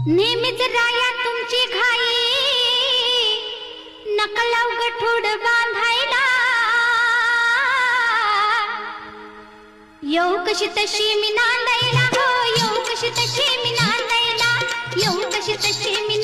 नेहमीच राया तुमची घाई नकलाव गठोड बांधायला येऊ कशी तशी मी नांदायला हो येऊ कशी तशी मी नांदायला येऊ कशी तशी मी